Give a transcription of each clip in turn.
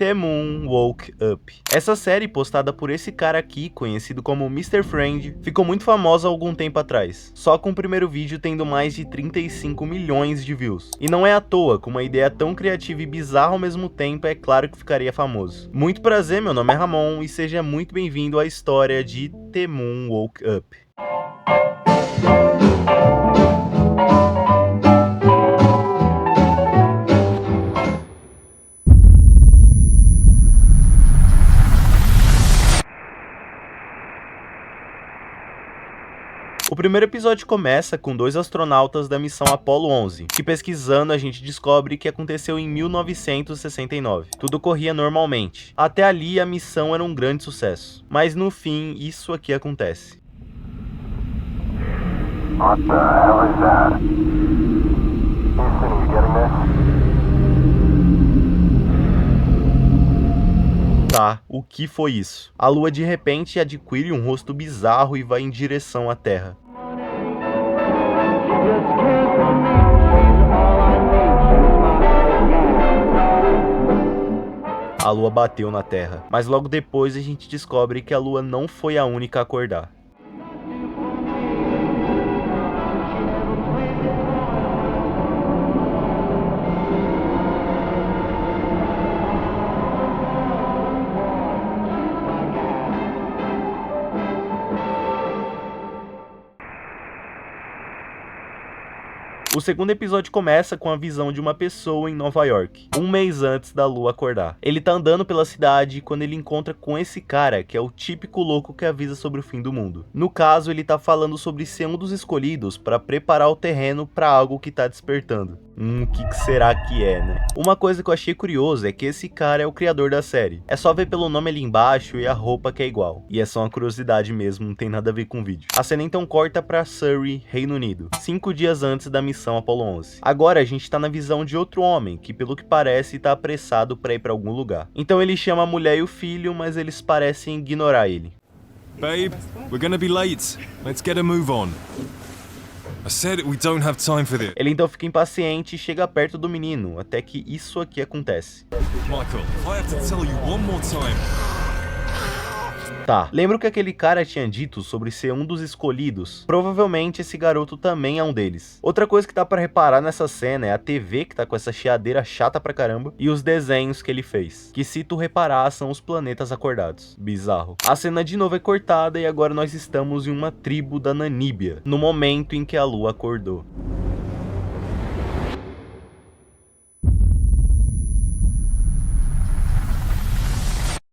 The Moon Woke Up. Essa série, postada por esse cara aqui, conhecido como Mr. Friend, ficou muito famosa há algum tempo atrás, só com o primeiro vídeo tendo mais de 35 milhões de views. E não é à toa, com uma ideia tão criativa e bizarra ao mesmo tempo, é claro que ficaria famoso. Muito prazer, meu nome é Ramon, e seja muito bem-vindo à história de The Moon Woke Up. O primeiro episódio começa com dois astronautas da missão Apollo 11, que pesquisando a gente descobre que aconteceu em 1969. Tudo corria normalmente. Até ali a missão era um grande sucesso. Mas no fim, isso aqui acontece. What the hell is that? Houston, you getting this? Tá, o que foi isso? A Lua de repente adquire um rosto bizarro e vai em direção à Terra. A Lua bateu na Terra, mas logo depois a gente descobre que a Lua não foi a única a acordar. O segundo episódio começa com a visão de uma pessoa em Nova York, um mês antes da Lua acordar. Ele tá andando pela cidade quando ele encontra com esse cara, que é o típico louco que avisa sobre o fim do mundo. No caso, ele tá falando sobre ser um dos escolhidos para preparar o terreno para algo que tá despertando. O que será que é, né? Uma coisa que eu achei curioso é que esse cara é o criador da série. É só ver pelo nome ali embaixo e a roupa que é igual. E é só uma curiosidade mesmo, não tem nada a ver com o vídeo. A cena então corta pra Surrey, Reino Unido, 5 dias antes da missão Apollo 11. Agora a gente tá na visão de outro homem, que pelo que parece tá apressado pra ir pra algum lugar. Então ele chama a mulher e o filho, mas eles parecem ignorar ele. Babe, we're gonna be late. Let's get a move on. I said we don't have time for this. Ele então fica impaciente e chega perto do menino, até que isso aqui acontece. Michael, if I have to tell you one more time. Tá, lembra o que aquele cara tinha dito sobre ser um dos escolhidos? Provavelmente esse garoto também é um deles. Outra coisa que dá pra reparar nessa cena é a TV que tá com essa chiadeira chata pra caramba e os desenhos que ele fez, que se tu reparar são os planetas acordados. Bizarro. A cena de novo é cortada e agora nós estamos em uma tribo da Namíbia, no momento em que a Lua acordou.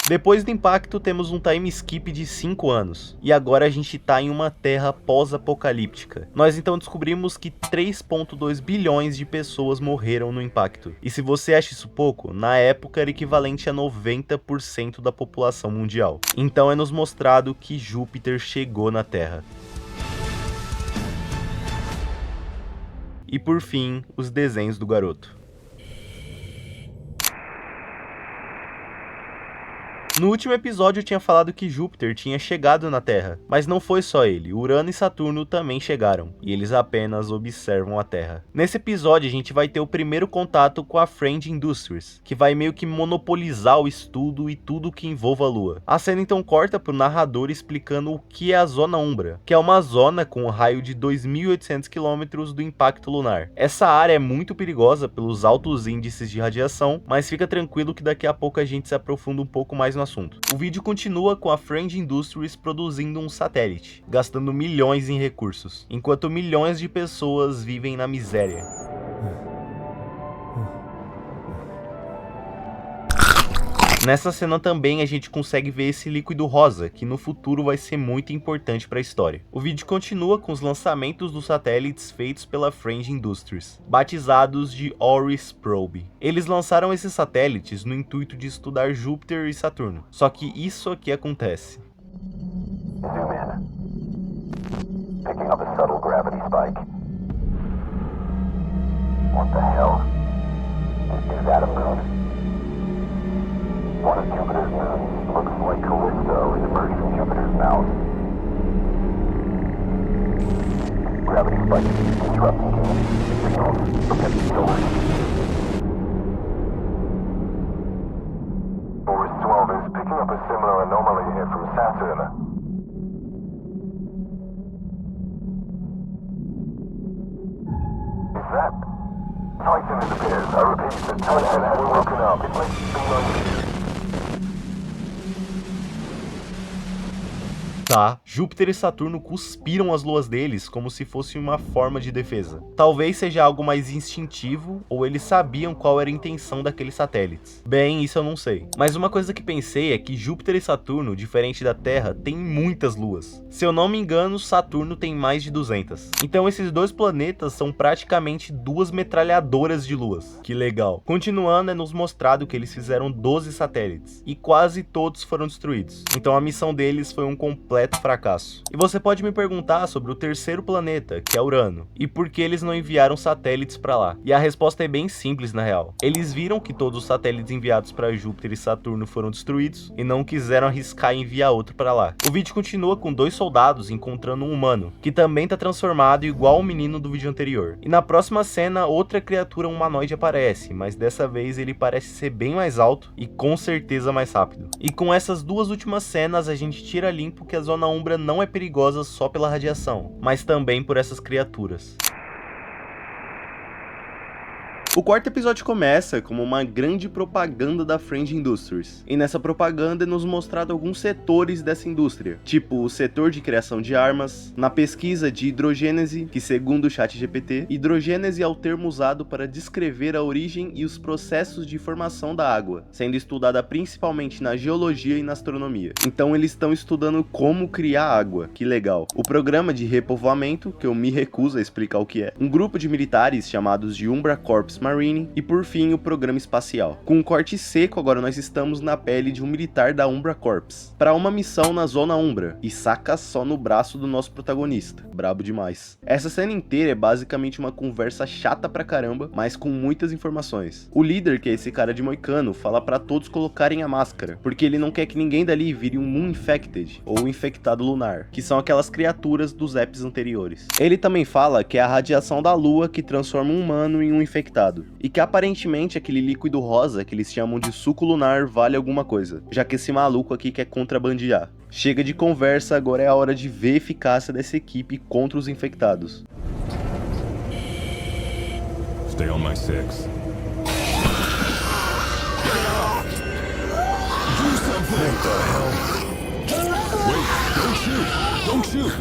Depois do impacto temos um time skip de 5 anos, e agora a gente tá em uma terra pós-apocalíptica. Nós então descobrimos que 3,2 bilhões de pessoas morreram no impacto. E se você acha isso pouco, na época era equivalente a 90% da população mundial. Então é nos mostrado que Júpiter chegou na Terra. E por fim, os desenhos do garoto. No último episódio eu tinha falado que Júpiter tinha chegado na Terra, mas não foi só ele, Urano e Saturno também chegaram, e eles apenas observam a Terra. Nesse episódio a gente vai ter o primeiro contato com a Friend Industries, que vai meio que monopolizar o estudo e tudo que envolva a Lua. A cena então corta pro narrador explicando o que é a Zona Umbra, que é uma zona com um raio de 2.800 km do impacto lunar. Essa área é muito perigosa pelos altos índices de radiação, mas fica tranquilo que daqui a pouco a gente se aprofunda um pouco mais no assunto. O vídeo continua com a Friend Industries produzindo um satélite, gastando milhões em recursos, enquanto milhões de pessoas vivem na miséria. Nessa cena também a gente consegue ver esse líquido rosa, que no futuro vai ser muito importante para a história. O vídeo continua com os lançamentos dos satélites feitos pela Friend Industries, batizados de Oris Probe. Eles lançaram esses satélites no intuito de estudar Júpiter e Saturno, só que isso aqui acontece. Zoom in. Picking up a subtle gravity spike. What the hell? Is that a moon? One of Jupiter's moons looks like Callisto is emerged from Jupiter's mouth. Gravity spike disrupting signals from the solar. it from Saturn. Is that Titan? It appears. I repeat, the Titan has woken up. It might be on. Tá, Júpiter e Saturno cuspiram as luas deles como se fosse uma forma de defesa. Talvez seja algo mais instintivo, ou eles sabiam qual era a intenção daqueles satélites. Bem, isso eu não sei. Mas uma coisa que pensei é que Júpiter e Saturno, diferente da Terra, tem muitas luas. Se eu não me engano, Saturno tem mais de 200. Então esses dois planetas são praticamente duas metralhadoras de luas. Que legal. Continuando, é nos mostrado que eles fizeram 12 satélites, e quase todos foram destruídos. Então a missão deles foi um completo fracasso. E você pode me perguntar sobre o terceiro planeta, que é Urano, e por que eles não enviaram satélites para lá. E a resposta é bem simples na real. Eles viram que todos os satélites enviados para Júpiter e Saturno foram destruídos e não quiseram arriscar e enviar outro para lá. O vídeo continua com dois soldados encontrando um humano, que também está transformado igual o menino do vídeo anterior. E na próxima cena, outra criatura humanoide aparece, mas dessa vez ele parece ser bem mais alto e com certeza mais rápido. E com essas duas últimas cenas, a gente tira limpo que a Zona Umbra não é perigosa só pela radiação, mas também por essas criaturas. O quarto episódio começa como uma grande propaganda da Friend Industries, e nessa propaganda é nos mostrado alguns setores dessa indústria, tipo o setor de criação de armas, na pesquisa de hidrogênese, que segundo o ChatGPT, hidrogênese é o termo usado para descrever a origem e os processos de formação da água, sendo estudada principalmente na geologia e na astronomia. Então eles estão estudando como criar água, que legal. O programa de repovoamento, que eu me recuso a explicar o que é, um grupo de militares chamados de Umbra Corps Marine, e por fim o programa espacial. Com um corte seco, agora nós estamos na pele de um militar da Umbra Corps, para uma missão na Zona Umbra, e saca só no braço do nosso protagonista. Brabo demais. Essa cena inteira é basicamente uma conversa chata pra caramba, mas com muitas informações. O líder, que é esse cara de moicano, fala pra todos colocarem a máscara, porque ele não quer que ninguém dali vire um Moon Infected, ou infectado lunar, que são aquelas criaturas dos apps anteriores. Ele também fala que é a radiação da lua que transforma um humano em um infectado, e que aparentemente aquele líquido rosa que eles chamam de suco lunar vale alguma coisa, já que esse maluco aqui quer contrabandear. Chega de conversa, agora é a hora de ver a eficácia dessa equipe contra os infectados. Stay on my six. Do something! What the hell? Wait, don't shoot! Don't shoot!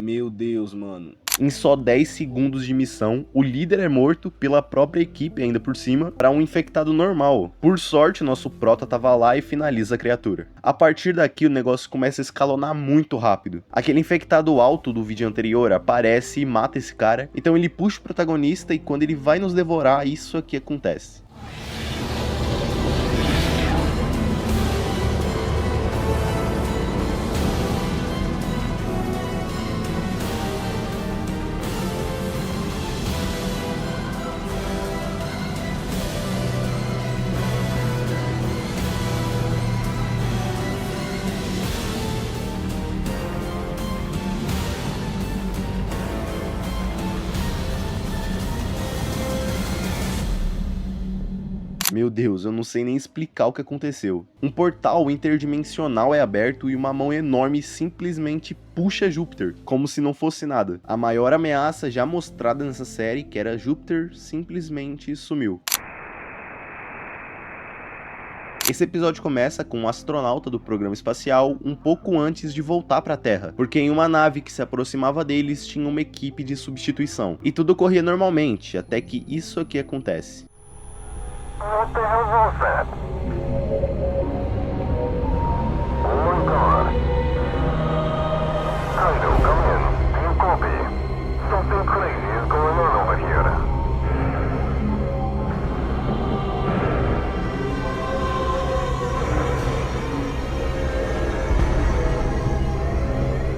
Meu Deus, mano. Em só 10 segundos de missão, o líder é morto pela própria equipe ainda por cima, para um infectado normal. Por sorte, nosso prota tava lá e finaliza a criatura. A partir daqui, o negócio começa a escalonar muito rápido. Aquele infectado alto do vídeo anterior aparece e mata esse cara, então ele puxa o protagonista e quando ele vai nos devorar, isso aqui acontece. Meu Deus, eu não sei nem explicar o que aconteceu. Um portal interdimensional é aberto e uma mão enorme simplesmente puxa Júpiter, como se não fosse nada. A maior ameaça já mostrada nessa série, que era Júpiter, simplesmente sumiu. Esse episódio começa com um astronauta do programa espacial um pouco antes de voltar para a Terra, porque em uma nave que se aproximava deles tinha uma equipe de substituição. E tudo corria normalmente, até que isso aqui acontece. What the hell was that? Oh my god. Kaido, come in. Do you copy? Something crazy is going on over here.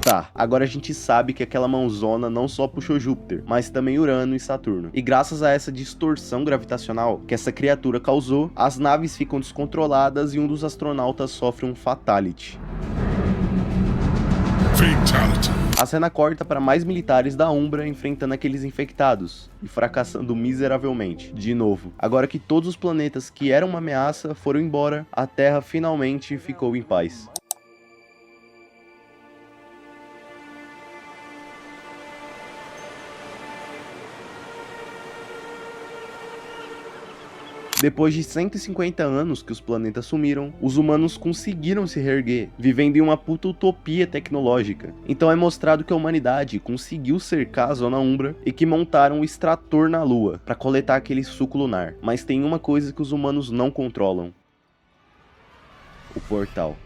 Tá, agora a gente sabe que aquela mãozona não só puxou Júpiter, mas também Urano e Saturno. E graças a essa distorção gravitacional que essa criatura causou, as naves ficam descontroladas e um dos astronautas sofre um fatality. Fatality. As cena corta para mais militares da Umbra enfrentando aqueles infectados e fracassando miseravelmente, de novo. Agora que todos os planetas que eram uma ameaça foram embora, a Terra finalmente ficou em paz. Depois de 150 anos que os planetas sumiram, os humanos conseguiram se reerguer, vivendo em uma puta utopia tecnológica. Então é mostrado que a humanidade conseguiu cercar a Zona Umbra e que montaram o extrator na Lua para coletar aquele suco lunar. Mas tem uma coisa que os humanos não controlam: o portal.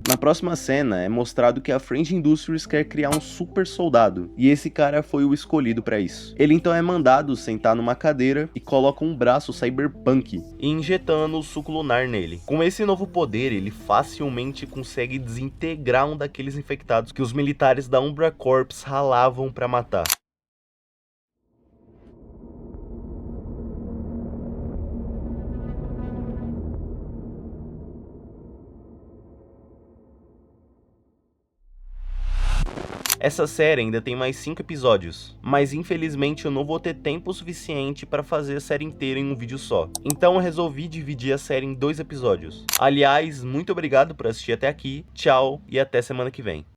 Na próxima cena é mostrado que a Fringe Industries quer criar um super soldado, e esse cara foi o escolhido para isso. Ele então é mandado sentar numa cadeira e coloca um braço cyberpunk, injetando o suco lunar nele. Com esse novo poder, ele facilmente consegue desintegrar um daqueles infectados que os militares da Umbra Corps ralavam para matar. Essa série ainda tem mais 5 episódios, mas infelizmente eu não vou ter tempo suficiente para fazer a série inteira em um vídeo só. Então eu resolvi dividir a série em 2 episódios. Aliás, muito obrigado por assistir até aqui, tchau e até semana que vem.